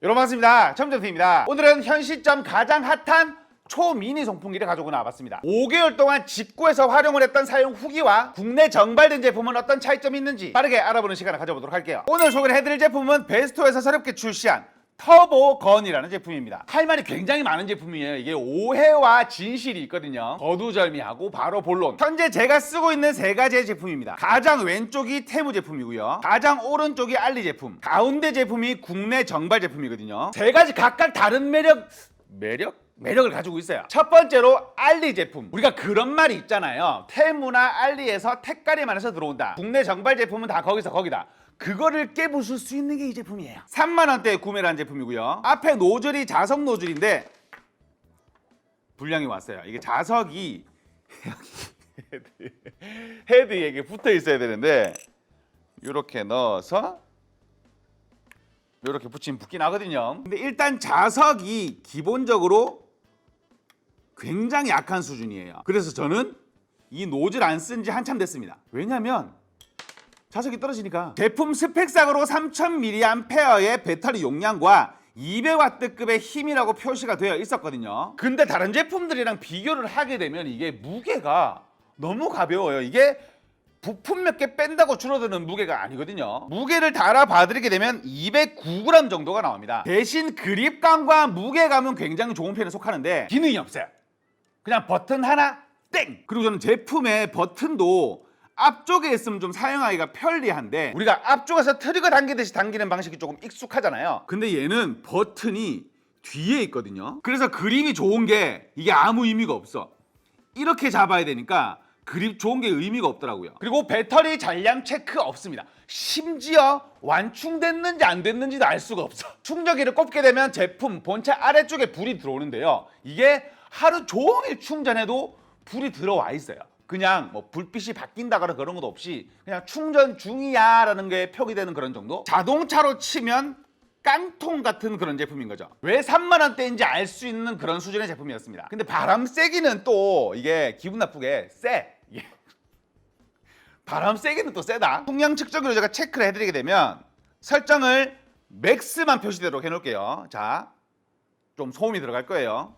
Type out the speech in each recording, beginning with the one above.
여러분 반갑습니다. 첨점TV입니다. 오늘은 현 시점 가장 핫한 초미니 송풍기를 가지고 나와봤습니다. 5개월 동안 직구에서 활용을 했던 사용 후기와 국내 정발된 제품은 어떤 차이점이 있는지 빠르게 알아보는 시간을 가져보도록 할게요. 오늘 소개를 해드릴 제품은 베스토에서 새롭게 출시한 터보건이라는 제품입니다. 할 말이 굉장히 많은 제품이에요. 이게 오해와 진실이 있거든요. 거두절미하고 바로 본론. 현재 제가 쓰고 있는 세 가지의 제품입니다. 가장 왼쪽이 테무 제품이고요, 가장 오른쪽이 알리 제품, 가운데 제품이 국내 정발 제품이거든요. 세 가지 각각 다른 매력을 가지고 있어요. 첫 번째로 알리 제품. 우리가 그런 말이 있잖아요. 테무나 알리에서 택가리만 해서 들어온다. 국내 정발 제품은 다 거기서 거기다. 그거를 깨부술 수 있는 게 이 제품이에요. 3만원대에 구매를 한 제품이고요. 앞에 노즐이 자석 노즐인데 불량이 왔어요. 이게 자석이 헤드에 이게 붙어 있어야 되는데 이렇게 넣어서 이렇게 붙이면 붙긴 하거든요. 근데 일단 자석이 기본적으로 굉장히 약한 수준이에요. 그래서 저는 이 노즐 안 쓴 지 한참 됐습니다. 왜냐면 자석이 떨어지니까. 제품 스펙상으로 3000mAh의 배터리 용량과 200W급의 힘이라고 표시가 되어 있었거든요. 근데 다른 제품들이랑 비교를 하게 되면 이게 무게가 너무 가벼워요. 이게 부품 몇 개 뺀다고 줄어드는 무게가 아니거든요. 무게를 달아봐드리게 되면 209g 정도가 나옵니다. 대신 그립감과 무게감은 굉장히 좋은 편에 속하는데 기능이 없어요. 그냥 버튼 하나 땡! 그리고 저는 제품의 버튼도 앞쪽에 있으면 좀 사용하기가 편리한데 우리가 앞쪽에서 트리거 당기듯이 당기는 방식이 조금 익숙하잖아요. 근데 얘는 버튼이 뒤에 있거든요. 그래서 그립이 좋은 게 이게 아무 의미가 없어. 이렇게 잡아야 되니까 그립 좋은 게 의미가 없더라고요. 그리고 배터리 잔량 체크 없습니다. 심지어 완충됐는지 안 됐는지도 알 수가 없어. 충전기를 꼽게 되면 제품 본체 아래쪽에 불이 들어오는데요. 이게 하루 종일 충전해도 불이 들어와 있어요. 그냥 뭐 불빛이 바뀐다거나 그런 것도 없이 그냥 충전 중이야 라는 게 표기되는 그런 정도? 자동차로 치면 깡통 같은 그런 제품인 거죠. 왜 3만원대인지 알 수 있는 그런 수준의 제품이었습니다. 근데 바람 세기는 또 이게 기분 나쁘게 세. 바람 세기는 또 세다. 풍량 측정기로 제가 체크를 해드리게 되면 설정을 맥스만 표시되도록 해놓을게요. 자, 좀 소음이 들어갈 거예요.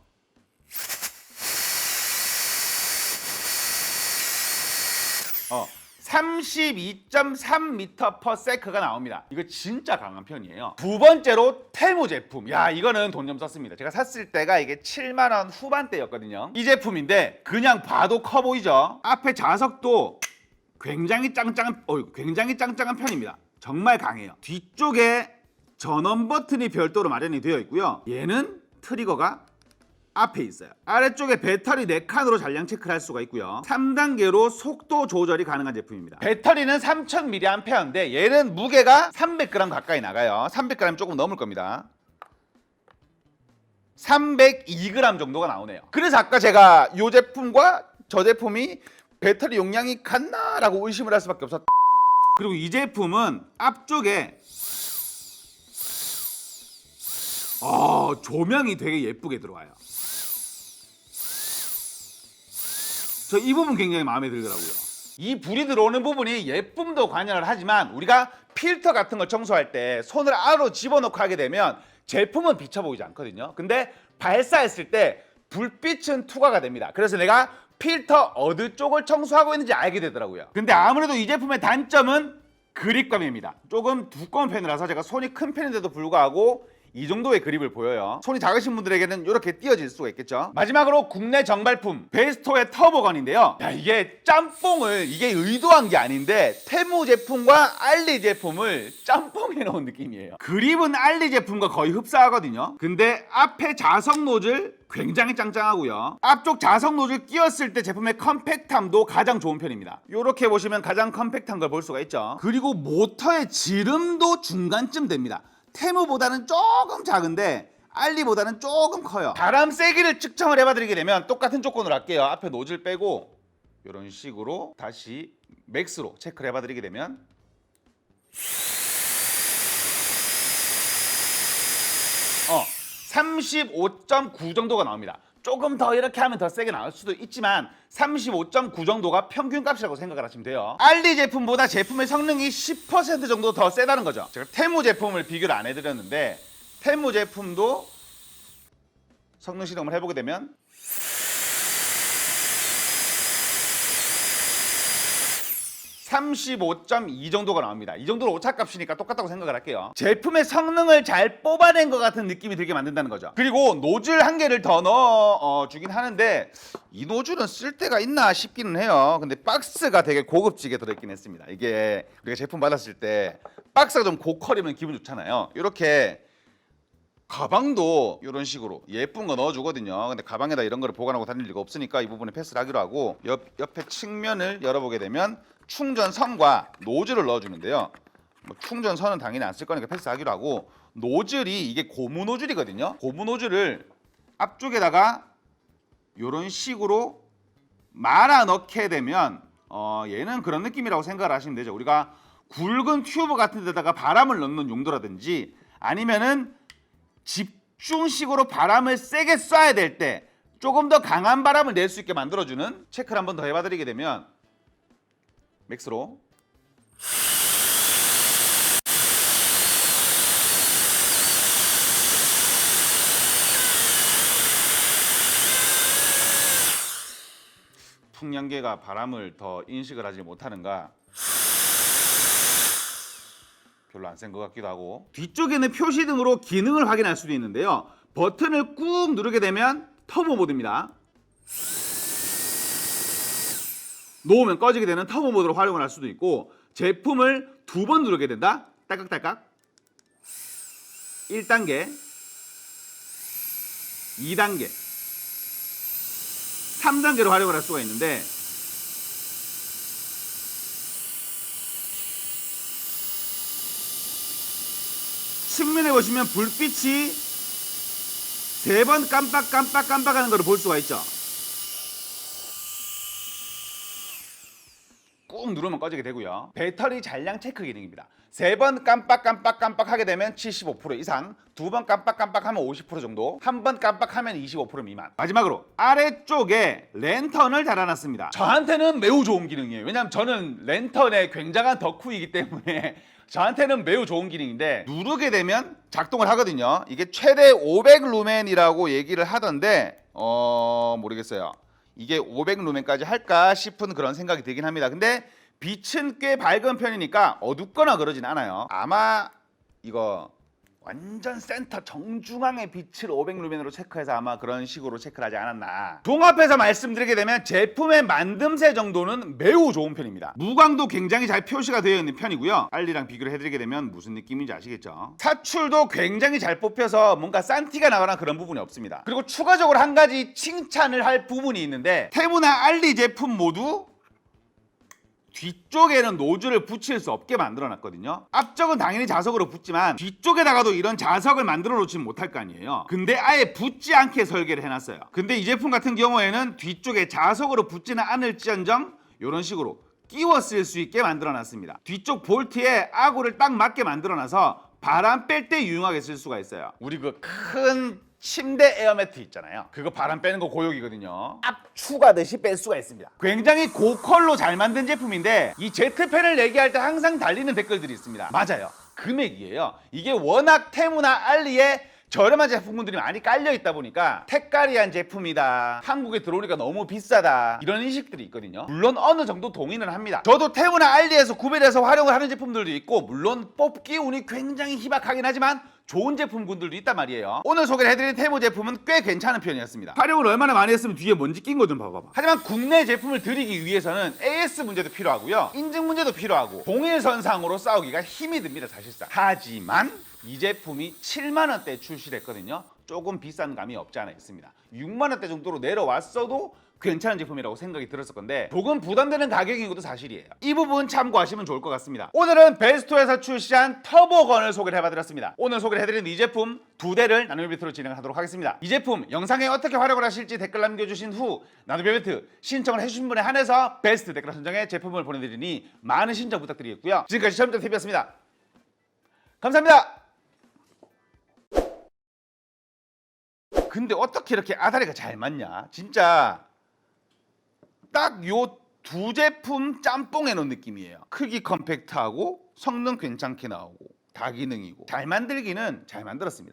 32.3m/s가 나옵니다. 이거 진짜 강한 편이에요. 두 번째로 테무 제품. 야, 이거는 돈 좀 썼습니다. 제가 샀을 때가 이게 7만원 후반대였거든요. 이 제품인데 그냥 봐도 커 보이죠? 앞에 자석도 굉장히 짱짱한 편입니다. 정말 강해요. 뒤쪽에 전원 버튼이 별도로 마련이 되어 있고요. 얘는 트리거가 앞에 있어요. 아래쪽에 배터리 4칸으로 잔량 체크를 할 수가 있고요. 3단계로 속도 조절이 가능한 제품입니다. 배터리는 3000mAh인데 얘는 무게가 300g 가까이 나가요. 300g 조금 넘을 겁니다. 302g 정도가 나오네요. 그래서 아까 제가 이 제품과 저 제품이 배터리 용량이 같나라고 의심을 할 수밖에 없었. 그리고 이 제품은 앞쪽에 조명이 되게 예쁘게 들어와요. 저 이 부분 굉장히 마음에 들더라고요. 이 불이 들어오는 부분이 예쁨도 관여를 하지만 우리가 필터 같은 걸 청소할 때 손을 안으로 집어넣고 하게 되면 제품은 비쳐 보이지 않거든요. 근데 발사했을 때 불빛은 투과가 됩니다. 그래서 내가 필터 어느 쪽을 청소하고 있는지 알게 되더라고요. 근데 아무래도 이 제품의 단점은 그립감입니다. 조금 두꺼운 편이라서 제가 손이 큰 편인데도 불구하고 이 정도의 그립을 보여요. 손이 작으신 분들에게는 이렇게 띄어질 수가 있겠죠. 마지막으로 국내 정발품 베스토의 터보건인데요. 야, 이게 짬뽕을 이게 의도한 게 아닌데 테무 제품과 알리 제품을 짬뽕해 놓은 느낌이에요. 그립은 알리 제품과 거의 흡사하거든요. 근데 앞에 자석 노즐 굉장히 짱짱하고요. 앞쪽 자석 노즐 끼웠을 때 제품의 컴팩트함도 가장 좋은 편입니다. 이렇게 보시면 가장 컴팩트한 걸 볼 수가 있죠. 그리고 모터의 지름도 중간쯤 됩니다. 테무보다는 조금 작은데 알리보다는 조금 커요. 바람 세기를 측정을 해봐드리게 되면 똑같은 조건으로 할게요. 앞에 노즐 빼고 이런 식으로 다시 맥스로 체크를 해봐드리게 되면 35.9 정도가 나옵니다. 조금 더 이렇게 하면 더 세게 나올 수도 있지만 35.9 정도가 평균값이라고 생각을 하시면 돼요. 알리 제품보다 제품의 성능이 10% 정도 더 세다는 거죠. 제가 테무 제품을 비교를 안 해드렸는데 테무 제품도 성능 실험을 해보게 되면 35.2 정도가 나옵니다. 이 정도로 오차값이니까 똑같다고 생각을 할게요. 제품의 성능을 잘 뽑아낸 것 같은 느낌이 들게 만든다는 거죠. 그리고 노즐 한 개를 더 넣어 주긴 하는데 이 노즐은 쓸 데가 있나 싶기는 해요. 근데 박스가 되게 고급지게 들어있긴 했습니다. 이게 우리가 제품 받았을 때 박스가 좀 고퀄이면 기분 좋잖아요. 이렇게 가방도 이런 식으로 예쁜 거 넣어주거든요. 근데 가방에다 이런 거를 보관하고 다닐 리가 없으니까 이 부분에 패스를 하기로 하고 옆에 측면을 열어보게 되면 충전선과 노즐을 넣어주는데요. 뭐 충전선은 당연히 안 쓸 거니까 패스하기로 하고 노즐이 이게 고무 노즐이거든요. 고무 노즐을 앞쪽에다가 이런 식으로 말아 넣게 되면 얘는 그런 느낌이라고 생각을 하시면 되죠. 우리가 굵은 튜브 같은 데다가 바람을 넣는 용도라든지 아니면은 집중식으로 바람을 세게 쏴야 될 때 조금 더 강한 바람을 낼 수 있게 만들어주는 체크를 한번 더 해봐드리게 되면 맥스로 풍량계가 바람을 더 인식을 하지 못하는가 별로 안 센 것 같기도 하고 뒤쪽에는 표시등으로 기능을 확인할 수도 있는데요. 버튼을 꾹 누르게 되면 터보 모드입니다. 놓으면 꺼지게 되는 터보 모드로 활용을 할 수도 있고 제품을 2번 누르게 된다. 딸깍딸깍 1단계 2단계 3단계로 활용을 할 수가 있는데 측면에 보시면 불빛이 3번 깜빡 하는 것을 볼 수가 있죠. 꾹 누르면 꺼지게 되고요. 배터리 잔량 체크 기능입니다. 3번 깜빡 하게 되면 75% 이상, 2번 깜빡하면 50% 정도, 1번 깜빡하면 25% 미만. 마지막으로 아래쪽에 랜턴을 달아놨습니다. 저한테는 매우 좋은 기능이에요. 왜냐하면 저는 랜턴의 굉장한 덕후이기 때문에 저한테는 매우 좋은 기능인데 누르게 되면 작동을 하거든요. 이게 최대 500루멘이라고 얘기를 하던데 모르겠어요. 이게 500루멘까지 할까 싶은 그런 생각이 들긴 합니다. 근데 빛은 꽤 밝은 편이니까 어둡거나 그러진 않아요. 아마 이거 완전 센터 정중앙의 빛을 500루멘으로 체크해서 아마 그런 식으로 체크를 하지 않았나. 종합해서 말씀드리게 되면 제품의 만듦새 정도는 매우 좋은 편입니다. 무광도 굉장히 잘 표시가 되어 있는 편이고요. 알리랑 비교를 해드리게 되면 무슨 느낌인지 아시겠죠? 사출도 굉장히 잘 뽑혀서 뭔가 싼티가 나거나 그런 부분이 없습니다. 그리고 추가적으로 한 가지 칭찬을 할 부분이 있는데 테무나 알리 제품 모두 뒤쪽에는 노즐을 붙일 수 없게 만들어놨거든요. 앞쪽은 당연히 자석으로 붙지만 뒤쪽에다가도 이런 자석을 만들어 놓지는 못할 거 아니에요. 근데 아예 붙지 않게 설계를 해놨어요. 근데 이 제품 같은 경우에는 뒤쪽에 자석으로 붙지는 않을지언정 이런 식으로 끼워 쓸 수 있게 만들어놨습니다. 뒤쪽 볼트에 아구를 딱 맞게 만들어놔서 바람 뺄 때 유용하게 쓸 수가 있어요. 우리 그 큰 침대 에어매트 있잖아요. 그거 바람 빼는 거 고역이거든요. 압축하듯이 뺄 수가 있습니다. 굉장히 고퀄로 잘 만든 제품인데 이 제트팬을 얘기할 때 항상 달리는 댓글들이 있습니다. 맞아요. 금액이에요. 이게 워낙 테무나 알리에 저렴한 제품군들이 많이 깔려 있다 보니까 택가리한 제품이다, 한국에 들어오니까 너무 비싸다, 이런 인식들이 있거든요. 물론 어느 정도 동의는 합니다. 저도 테무나 알리에서 구매해서 활용을 하는 제품들도 있고 물론 뽑기 운이 굉장히 희박하긴 하지만 좋은 제품군들도 있단 말이에요. 오늘 소개를 해드린 테무 제품은 꽤 괜찮은 편이었습니다. 활용을 얼마나 많이 했으면 뒤에 먼지 낀 거 좀 봐봐봐. 하지만 국내 제품을 드리기 위해서는 AS 문제도 필요하고요, 인증 문제도 필요하고 동일선상으로 싸우기가 힘이 듭니다, 사실상. 하지만 이 제품이 7만원대에 출시를 했거든요. 조금 비싼 감이 없지 않아 있습니다. 6만원대 정도로 내려왔어도 괜찮은 제품이라고 생각이 들었을 건데 조금 부담되는 가격인 것도 사실이에요. 이 부분 참고하시면 좋을 것 같습니다. 오늘은 베스토에서 출시한 터보건을 소개를 해봐드렸습니다. 오늘 소개를 해드린 이 제품 2대를 나눔 이벤트로 진행하도록 하겠습니다. 이 제품 영상에 어떻게 활용을 하실지 댓글 남겨주신 후 나눔 이벤트 신청을 해주신 분에 한해서 베스트 댓글 선정에 제품을 보내드리니 많은 신청 부탁드리겠고요. 지금까지 시험장TV였습니다. 감사합니다. 근데 어떻게 이렇게 아다리가 잘 맞냐? 진짜 딱 요 두 제품 짬뽕해 놓은 느낌이에요. 크기 컴팩트하고 성능 괜찮게 나오고 다기능이고 잘 만들기는 잘 만들었습니다.